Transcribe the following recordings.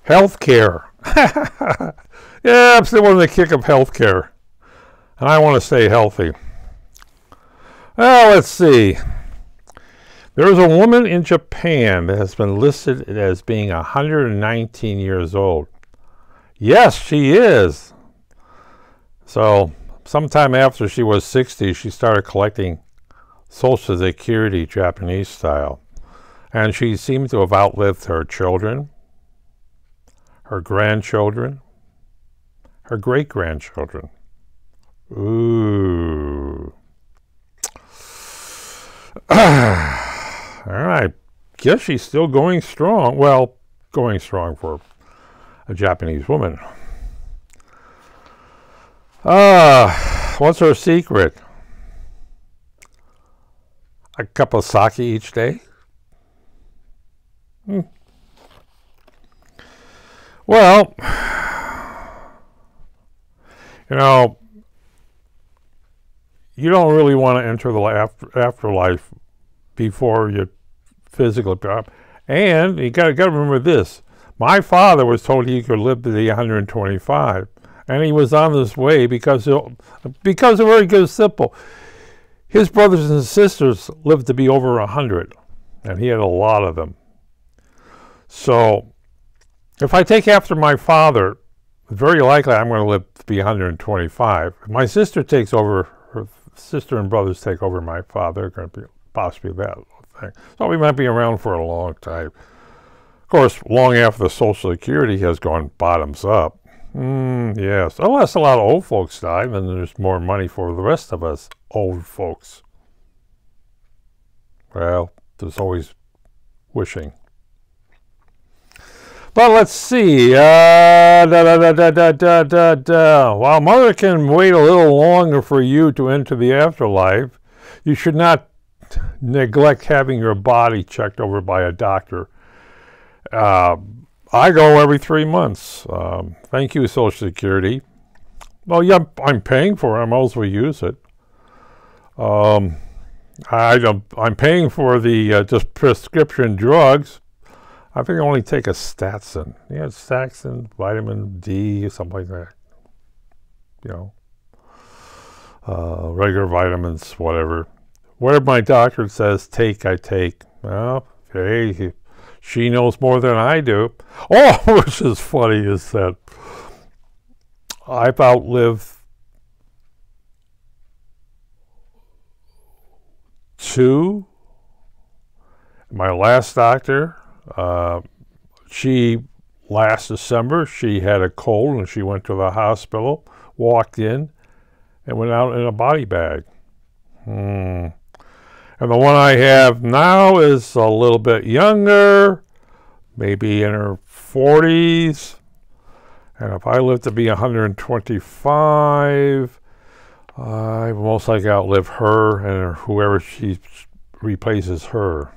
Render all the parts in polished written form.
Healthcare. Yeah, I'm still on the kick of healthcare. And I want to stay healthy. Well, let's see. There's a woman in Japan that has been listed as being 119 years old. Yes, she is. So, sometime after she was 60, she started collecting Social Security Japanese style. And she seemed to have outlived her children, her grandchildren, her great-grandchildren. Ooh. All right. Guess she's still going strong. Well, going strong for a Japanese woman. What's her secret? A cup of sake each day? Well, you know, you don't really want to enter the afterlife before your physical. And you got to remember this. My father was told he could live to be 125, and he was on this way because of very good simple. His brothers and sisters lived to be over 100, and he had a lot of them. So, if I take after my father, very likely I'm going to live to be 125. If my sister takes over, her sister and brothers take over my father, they're going to be possibly that thing. So we might be around for a long time. Of course, long after the Social Security has gone bottoms up. Yes, unless a lot of old folks die, then there's more money for the rest of us old folks. Well, there's always wishing. But let's see. While mother can wait a little longer for you to enter the afterlife, you should not neglect having your body checked over by a doctor. I go every 3 months. Thank you, Social Security. Well, yeah, I'm paying for it. I might as well use it. I'm paying for the just prescription drugs. I think I only take a Statsin. Yeah, Statsin, vitamin D, something like that. You know, regular vitamins, whatever. Whatever my doctor says take, I take. Well, hey, she knows more than I do. Oh, which is funny is that I've outlived two. My last doctor, last December, she had a cold and she went to the hospital, walked in, and went out in a body bag. And the one I have now is a little bit younger, maybe in her 40s. And if I live to be 125, I will most likely outlive her and whoever she replaces her.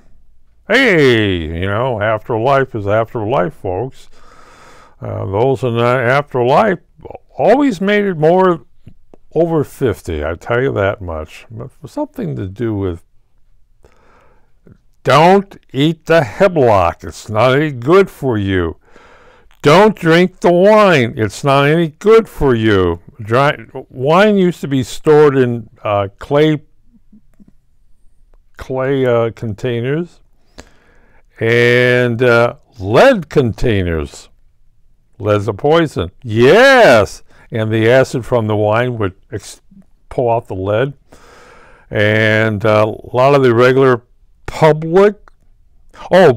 Hey, you know, afterlife is afterlife, folks. Those in the afterlife always made it more over 50, I tell you that much. Something to do with don't eat the hemlock. It's not any good for you. Don't drink the wine. It's not any good for you. Wine used to be stored in clay containers and lead containers. Lead's a poison. Yes! And the acid from the wine would pull out the lead. And a lot of the regular public,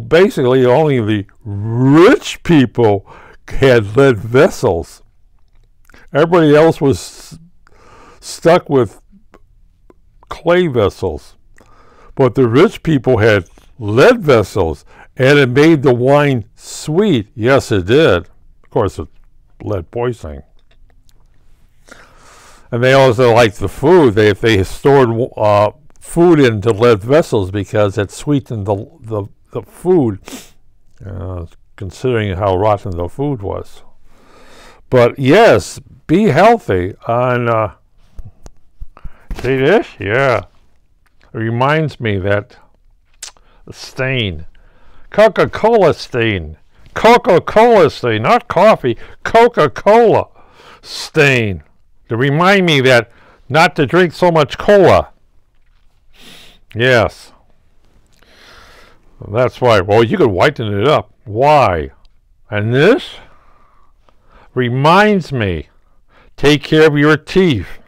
basically only the rich people had lead vessels. Everybody else was stuck with clay vessels. But the rich people had lead vessels, and it made the wine sweet. Yes, it did. Of course, it's lead poisoning. And they also liked the food. They stored food into lead vessels because it sweetened the food, considering how rotten the food was. But yes, be healthy. And see this? Yeah. It reminds me that stain. Coca-Cola stain. Coca-Cola stain, not coffee, Coca-Cola stain to remind me that not to drink so much cola. Yes. That's why. Well, you could whiten it up. Why? And this reminds me, take care of your teeth.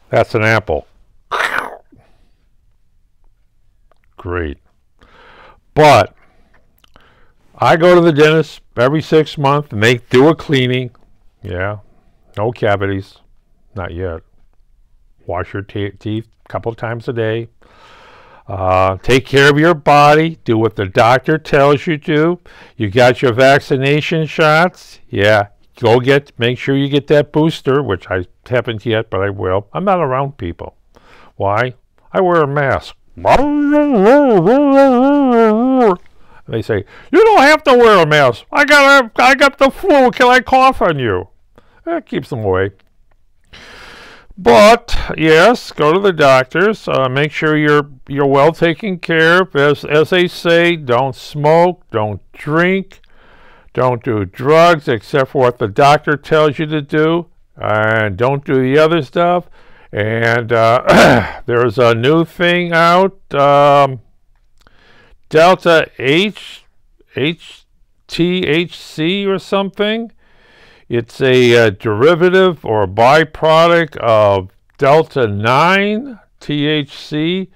That's an apple. Great. But I go to the dentist every 6 months and they do a cleaning. Yeah. No cavities. Not yet. Wash your teeth a couple times a day. Take care of your body. Do what the doctor tells you to. You got your vaccination shots. Yeah. Make sure you get that booster, which I haven't yet, but I will. I'm not around people. Why? I wear a mask. They say, you don't have to wear a mask. I got the flu. Can I cough on you? That keeps them away. But yes, go to the doctors. Make sure you're well taken care of. As they say, don't smoke, don't drink, don't do drugs except for what the doctor tells you to do, and don't do the other stuff. And there's a new thing out, Delta THC or something. It's a derivative or a byproduct of Delta 9 THC,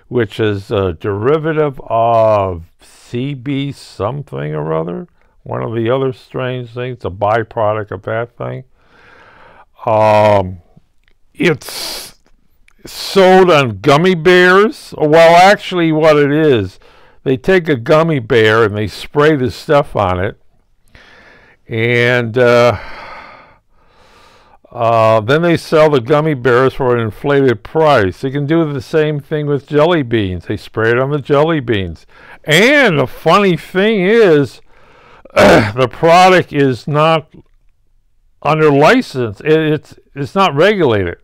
which is a derivative of CB something or other. One of the other strange things, a byproduct of that thing. It's sold on gummy bears. Well, actually what it is, they take a gummy bear and they spray this stuff on it. And then they sell the gummy bears for an inflated price. They can do the same thing with jelly beans. They spray it on the jelly beans. And the funny thing is, the product is not under license. It's not regulated.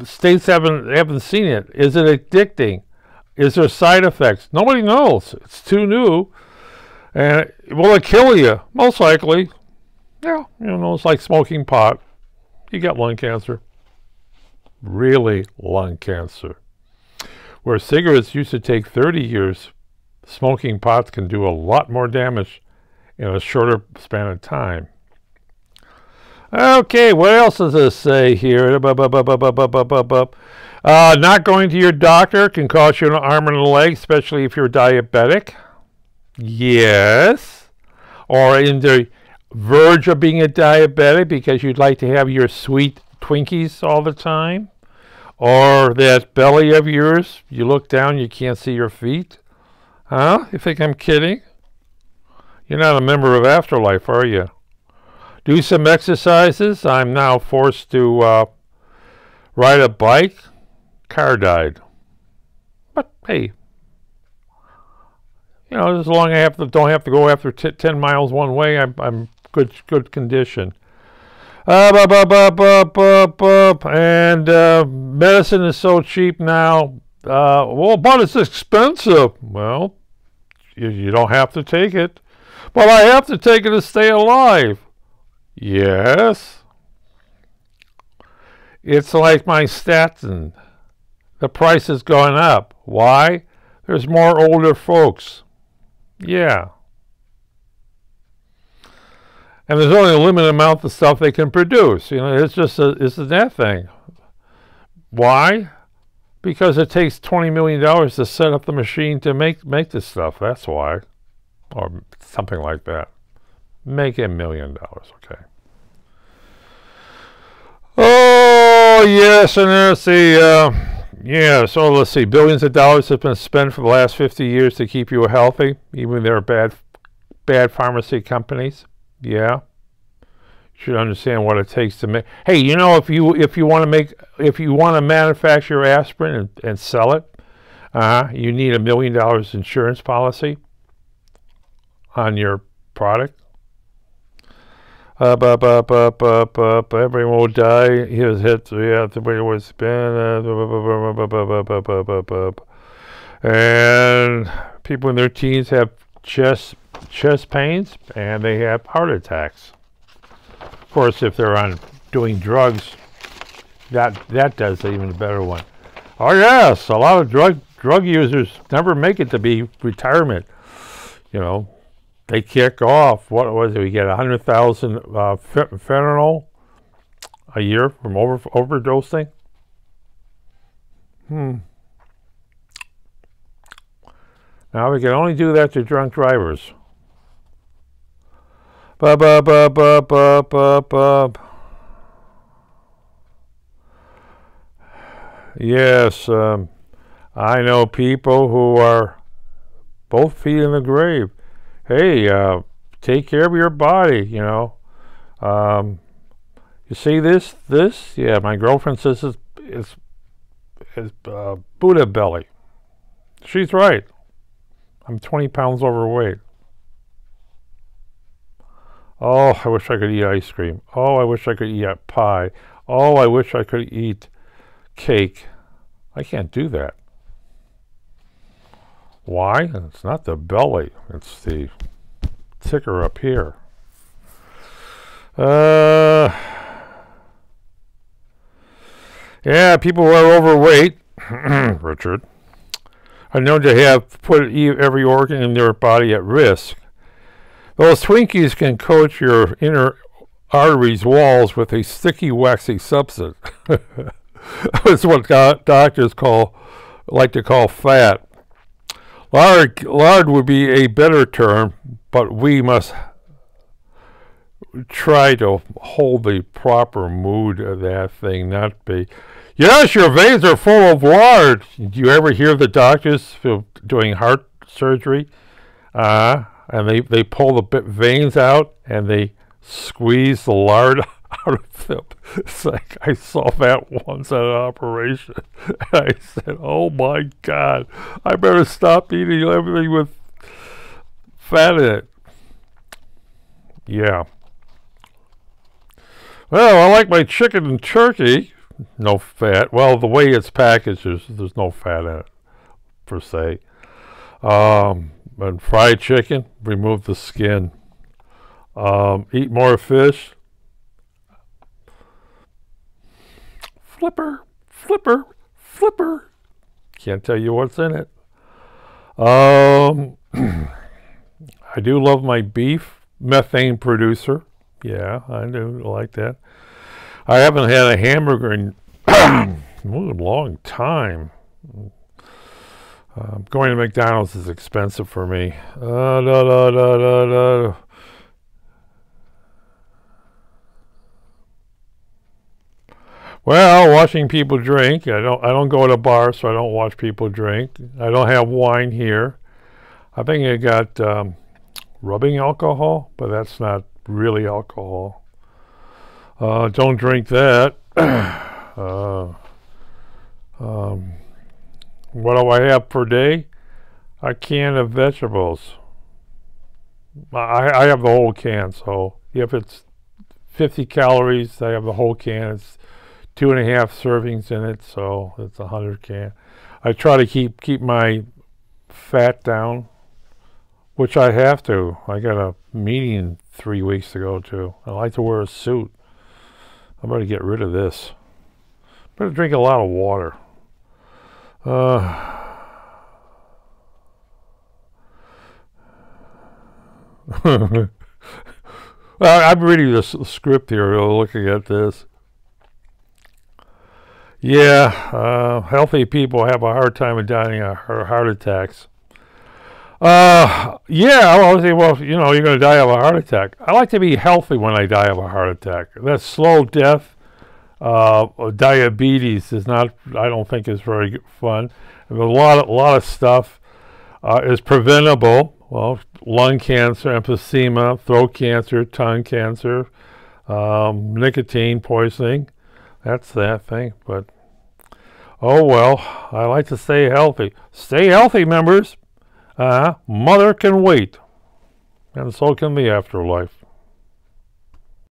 States haven't seen it. Is it addicting? Is there side effects? Nobody knows. It's too new. And will it kill you? Most likely. Yeah, it's like smoking pot. You get lung cancer. Really lung cancer. Where cigarettes used to take 30 years, smoking pots can do a lot more damage in a shorter span of time. Okay, what else does this say here? Not going to your doctor can cost you an arm and a leg, especially if you're diabetic. Yes. Or in the verge of being a diabetic because you'd like to have your sweet Twinkies all the time. Or that belly of yours, you look down, you can't see your feet. Huh? You think I'm kidding? You're not a member of Afterlife, are you? Do some exercises. I'm now forced to ride a bike. Car died. But hey, as long as I don't have to go after 10 miles one way, I'm good condition. And medicine is so cheap now. Well, but it's expensive. Well, you don't have to take it. But I have to take it to stay alive. Yes. It's like my statin. The price has gone up. Why? There's more older folks. Yeah. And there's only a limited amount of stuff they can produce. It's just it's that thing. Why? Because it takes $20 million to set up the machine to make this stuff. That's why. Or something like that. Make $1 million, okay. Oh, yes, and let's see. So let's see. Billions of dollars have been spent for the last 50 years to keep you healthy, even there are bad pharmacy companies. Yeah. You should understand what it takes to make. Hey, if you want to manufacture aspirin and sell it, you need $1 million insurance policy on your product. Everyone will die. He was hit. Yeah, the way it was been. And people in their teens have chest pains, and they have heart attacks. Of course, if they're on doing drugs, that does even a better one. Oh yes, a lot of drug users never make it to be retirement. You know, they kick off. What was it? We get 100,000 fentanyl a year from overdosing. Now we can only do that to drunk drivers. Yes, I know people who are both feet in the grave. Hey, take care of your body, you know. You see this? Yeah, my girlfriend says it's Buddha belly. She's right. I'm 20 pounds overweight. Oh, I wish I could eat ice cream. Oh, I wish I could eat pie. Oh, I wish I could eat cake. I can't do that. Why? It's not the belly. It's the ticker up here. Yeah, people who are overweight, Richard, are known to have put every organ in their body at risk. Those Twinkies can coat your inner arteries walls with a sticky, waxy substance. That's what doctors like to call fat. Lard would be a better term, but we must try to hold the proper mood of that thing, not be, yes, your veins are full of lard. Do you ever hear the doctors doing heart surgery? And they pull the veins out and they squeeze the lard out of them. It's like I saw that once at an operation. I said, oh my God, I better stop eating everything with fat in it. Yeah. Well, I like my chicken and turkey. No fat. Well, the way it's packaged, there's no fat in it, per se. And fried chicken, remove the skin. Eat more fish. Flipper. Can't tell you what's in it. I do love my beef, methane producer. Yeah, I do like that. I haven't had a hamburger in a long time. Going to McDonald's is expensive for me. Well, watching people drink. I don't go to a bar, so I don't watch people drink. I don't have wine here. I think I got rubbing alcohol, but that's not really alcohol. Don't drink that. What do I have per day? A can of vegetables. I have the whole can, so if it's 50 calories, I have the whole can. It's 2.5 servings in it, so it's 100 can. I try to keep my fat down, which I have to. I got a meeting 3 weeks to go to. I like to wear a suit. I'm going to get rid of this. I'm going to drink a lot of water. Well, I'm reading the script here, looking at this. Yeah, healthy people have a hard time of dying of heart attacks. Yeah, well, you know, you're going to die of a heart attack. I like to be healthy when I die of a heart attack. That slow death, diabetes is not, I don't think is very fun. And a lot of stuff is preventable. Well, lung cancer, emphysema, throat cancer, tongue cancer, nicotine poisoning. That's that thing. But, oh well, I like to stay healthy. Stay healthy, members. Mother can wait. And so can the afterlife.